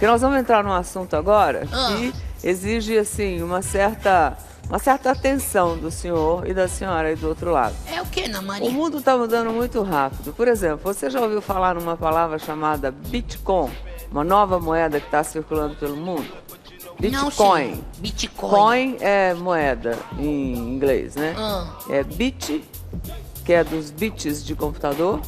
Porque nós vamos entrar num assunto agora que exige, assim, uma certa atenção do senhor e da senhora aí do outro lado. É o que, Ana Maria? O mundo está mudando muito rápido. Por exemplo, você já ouviu falar numa palavra chamada Bitcoin? Uma nova moeda que está circulando pelo mundo? Bitcoin. Não, Bitcoin. Coin é moeda em inglês, né? É bit, que é dos bits de computador,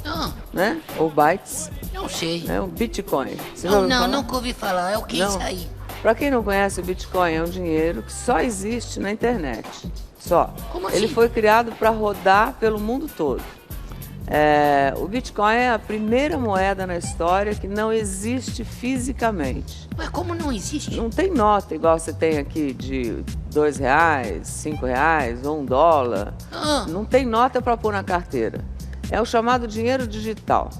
né? Ou bytes. Não sei. É um Bitcoin. Você Nunca ouvi falar. É o que isso aí? Para quem não conhece, o Bitcoin é um dinheiro que só existe na internet. Só. Como assim? Ele foi criado para rodar pelo mundo todo. O Bitcoin é a primeira moeda na história que não existe fisicamente. Mas como não existe? Não tem nota igual você tem aqui de R$2, R$5 ou $1. Não tem nota para pôr na carteira. É o chamado dinheiro digital.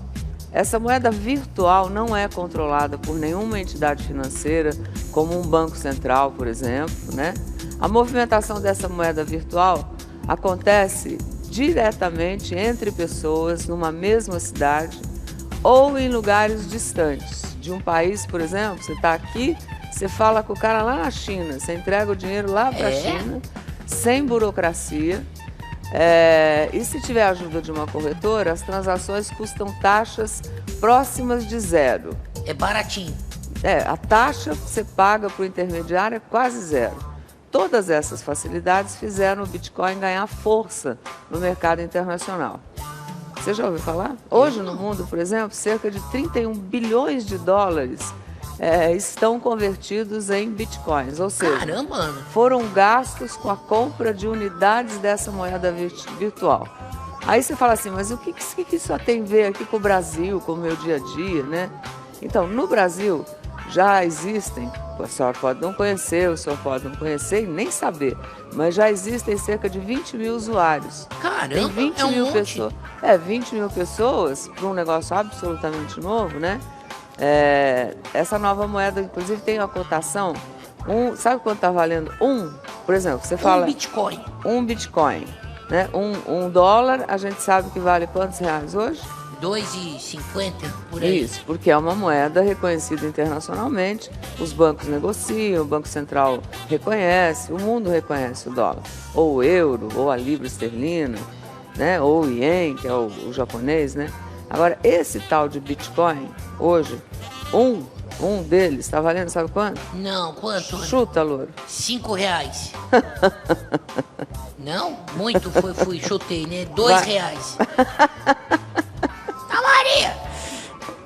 Essa moeda virtual não é controlada por nenhuma entidade financeira, como um banco central, por exemplo, né? A movimentação dessa moeda virtual acontece diretamente entre pessoas numa mesma cidade ou em lugares distantes. De um país, por exemplo, você está aqui, você fala com o cara lá na China, você entrega o dinheiro lá para a China, sem burocracia. E se tiver a ajuda de uma corretora, as transações custam taxas próximas de zero. É baratinho. A taxa que você paga para o intermediário é quase zero. Todas essas facilidades fizeram o Bitcoin ganhar força no mercado internacional. Você já ouviu falar? Hoje no mundo, por exemplo, cerca de 31 bilhões de dólares estão convertidos em bitcoins, ou seja, caramba, Ana, foram gastos com a compra de unidades dessa moeda virtual. Aí você fala assim, mas o que isso tem a ver aqui com o Brasil, com o meu dia a dia, né? Então, no Brasil já existem, a senhora pode não conhecer, o senhor pode não conhecer e nem saber, mas já existem cerca de 20 mil usuários. Caramba, tem 20 mil pessoas. 20 mil pessoas para um negócio absolutamente novo, né? Essa nova moeda, inclusive, tem uma cotação. Sabe quanto está valendo? Por exemplo, você fala... Bitcoin. Um Bitcoin. Né? Um dólar, a gente sabe que vale quantos reais hoje? 2,50 por aí. Isso, porque é uma moeda reconhecida internacionalmente. Os bancos negociam, o Banco Central reconhece, o mundo reconhece o dólar. Ou o euro, ou a libra esterlina, né? Ou o ien, que é o japonês, né? Agora, esse tal de Bitcoin, hoje, um deles está valendo, sabe quanto? Não, quanto? Chuta, louro. R$5. Não? Muito chutei, né? R$2. Tá, Maria!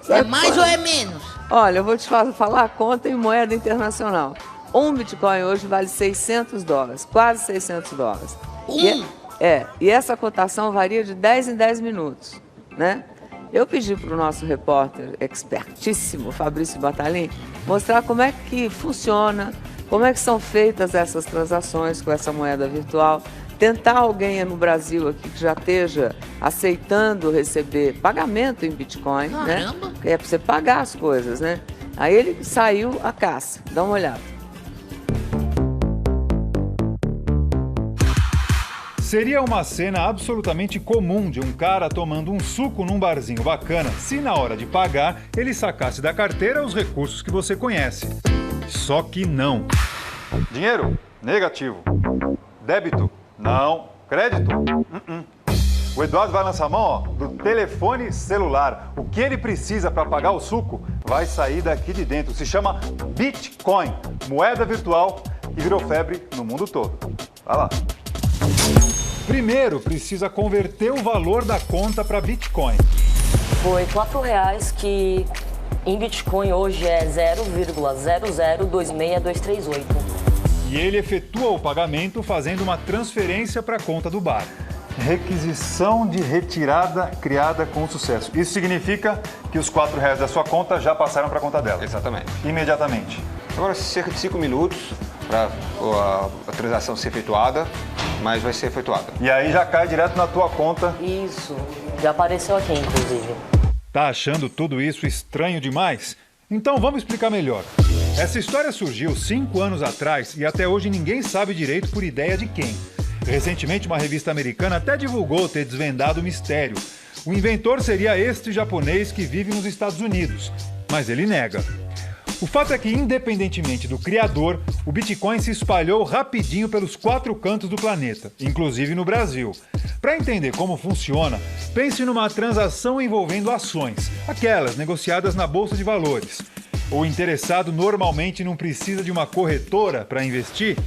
É mais ou é menos? Olha, eu vou te falar a conta em moeda internacional. Um Bitcoin hoje vale $600, quase $600. E essa cotação varia de 10 em 10 minutos, né? Eu pedi para o nosso repórter expertíssimo, Fabrício Battaglin, mostrar como é que funciona, como é que são feitas essas transações com essa moeda virtual. Tentar alguém no Brasil aqui que já esteja aceitando receber pagamento em Bitcoin, né? É para você pagar as coisas, né? Aí ele saiu à caça. Dá uma olhada. Seria uma cena absolutamente comum de um cara tomando um suco num barzinho bacana se na hora de pagar ele sacasse da carteira os recursos que você conhece. Só que não. Dinheiro? Negativo. Débito? Não. Crédito? O Eduardo vai lançar a mão do telefone celular. O que ele precisa para pagar o suco vai sair daqui de dentro. Se chama Bitcoin, moeda virtual que virou febre no mundo todo. Vai lá. Primeiro, precisa converter o valor da conta para Bitcoin. Foi R$4 que em Bitcoin hoje é 0,0026238. E ele efetua o pagamento fazendo uma transferência para a conta do bar. Requisição de retirada criada com sucesso. Isso significa que os R$4 da sua conta já passaram para a conta dela. Exatamente. Imediatamente. Agora, cerca de 5 minutos para a transação ser efetuada, mas vai ser efetuada. E aí já cai direto na tua conta. Isso, já apareceu aqui, inclusive. Tá achando tudo isso estranho demais? Então vamos explicar melhor. Essa história surgiu 5 anos atrás e até hoje ninguém sabe direito por ideia de quem. Recentemente, uma revista americana até divulgou ter desvendado o mistério. O inventor seria este japonês que vive nos Estados Unidos, mas ele nega. O fato é que, independentemente do criador, o Bitcoin se espalhou rapidinho pelos 4 cantos do planeta, inclusive no Brasil. Para entender como funciona, pense numa transação envolvendo ações, aquelas negociadas na Bolsa de Valores. O interessado normalmente não precisa de uma corretora para investir.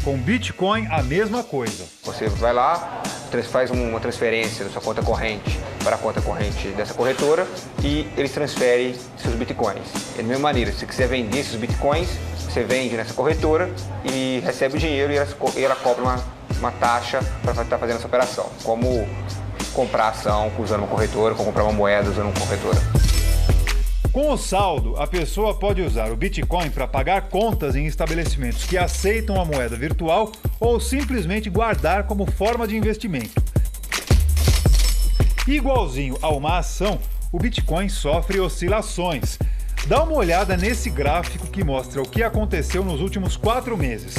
Com Bitcoin, a mesma coisa. Você vai lá, faz uma transferência da sua conta corrente para a conta corrente dessa corretora e eles transferem seus Bitcoins. Da mesma maneira, se você quiser vender esses Bitcoins, você vende nessa corretora e recebe o dinheiro e ela cobra uma taxa para estar fazendo essa operação. Como comprar ação usando uma corretora, como comprar uma moeda usando uma corretora. Com o saldo, a pessoa pode usar o Bitcoin para pagar contas em estabelecimentos que aceitam a moeda virtual ou simplesmente guardar como forma de investimento. Igualzinho a uma ação, o Bitcoin sofre oscilações. Dá uma olhada nesse gráfico que mostra o que aconteceu nos últimos 4 meses.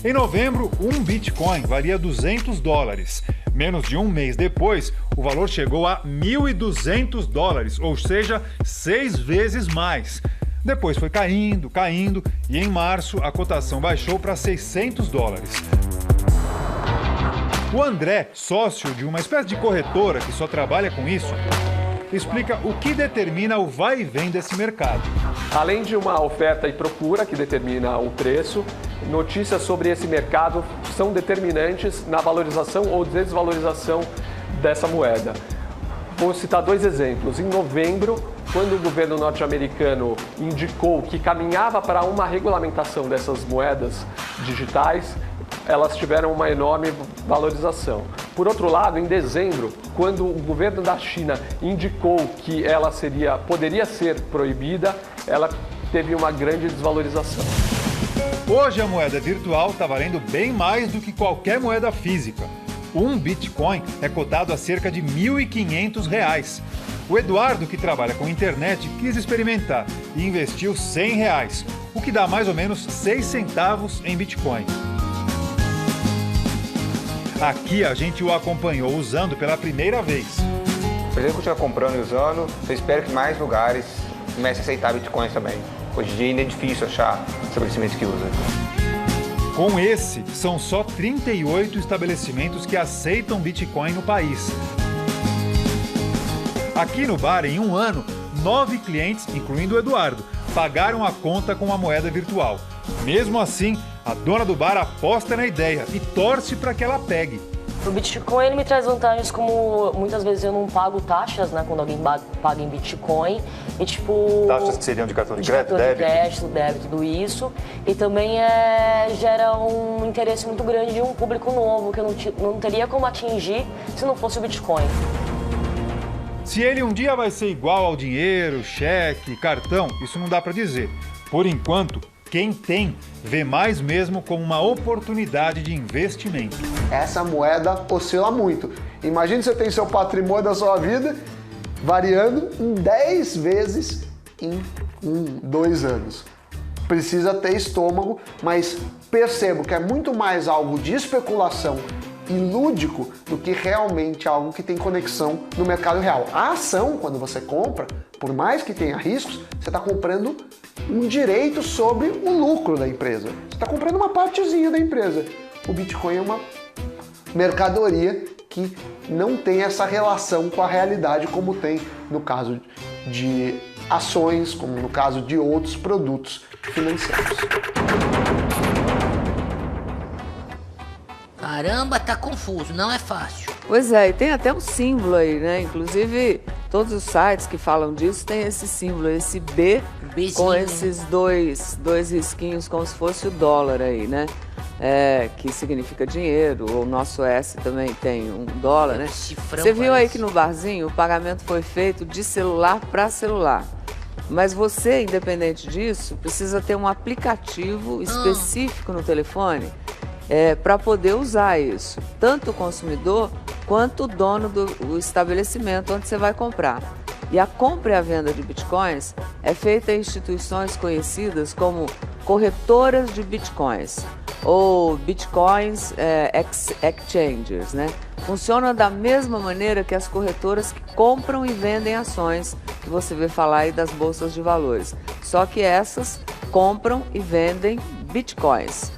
Em novembro, um Bitcoin valia $200. Menos de um mês depois, o valor chegou a $1.200, ou seja, 6 vezes mais. Depois foi caindo e em março a cotação baixou para $600. O André, sócio de uma espécie de corretora que só trabalha com isso, explica o que determina o vai e vem desse mercado. Além de uma oferta e procura que determina o preço, notícias sobre esse mercado são determinantes na valorização ou desvalorização dessa moeda. Vou citar 2 exemplos. Em novembro, quando o governo norte-americano indicou que caminhava para uma regulamentação dessas moedas digitais, elas tiveram uma enorme valorização. Por outro lado, em dezembro, quando o governo da China indicou que ela poderia ser proibida, ela teve uma grande desvalorização. Hoje a moeda virtual está valendo bem mais do que qualquer moeda física. Um Bitcoin é cotado a cerca de R$1.500. O Eduardo, que trabalha com internet, quis experimentar e investiu R$100, o que dá mais ou menos 6 centavos em Bitcoin. Aqui a gente o acompanhou usando pela primeira vez. Por exemplo, continua comprando e usando, eu espero que mais lugares comecem a aceitar Bitcoins também. Hoje em dia ainda é difícil achar estabelecimentos que usam. Com esse, são só 38 estabelecimentos que aceitam Bitcoin no país. Aqui no bar, em um ano, 9 clientes, incluindo o Eduardo, pagaram a conta com a moeda virtual. Mesmo assim, a dona do bar aposta na ideia e torce para que ela pegue. O Bitcoin ele me traz vantagens como muitas vezes eu não pago taxas, né, quando alguém paga em Bitcoin. E tipo... Taxas que seriam de cartão de crédito, débito? Crédito, débito, tudo isso. E também gera um interesse muito grande de um público novo que eu não teria como atingir se não fosse o Bitcoin. Se ele um dia vai ser igual ao dinheiro, cheque, cartão, isso não dá para dizer. Por enquanto, quem tem vê mais mesmo como uma oportunidade de investimento. Essa moeda oscila muito. Imagine você tem seu patrimônio da sua vida variando em 10 vezes em 2 anos. Precisa ter estômago, mas percebo que é muito mais algo de especulação e lúdico do que realmente algo que tem conexão no mercado real. A ação, quando você compra, por mais que tenha riscos, você está comprando um direito sobre o lucro da empresa. Você está comprando uma partezinha da empresa. O Bitcoin é uma mercadoria que não tem essa relação com a realidade como tem no caso de ações, como no caso de outros produtos financeiros. Caramba, tá confuso, não é fácil. Pois é, e tem até um símbolo aí, né? Inclusive, todos os sites que falam disso têm esse símbolo, esse B, Bzinho, com esses dois risquinhos, como se fosse o dólar aí, né? Que significa dinheiro, o nosso S também tem um dólar, né? Cifrão, Você viu aí parece. que no barzinho o pagamento foi feito de celular para celular. Mas você, independente disso, precisa ter um aplicativo específico no telefone para poder usar isso. Tanto o consumidor quanto o dono do estabelecimento onde você vai comprar. E a compra e a venda de bitcoins é feita em instituições conhecidas como corretoras de bitcoins ou bitcoins exchangers, né? Funciona da mesma maneira que as corretoras que compram e vendem ações que você vê falar aí das bolsas de valores. Só que essas compram e vendem bitcoins.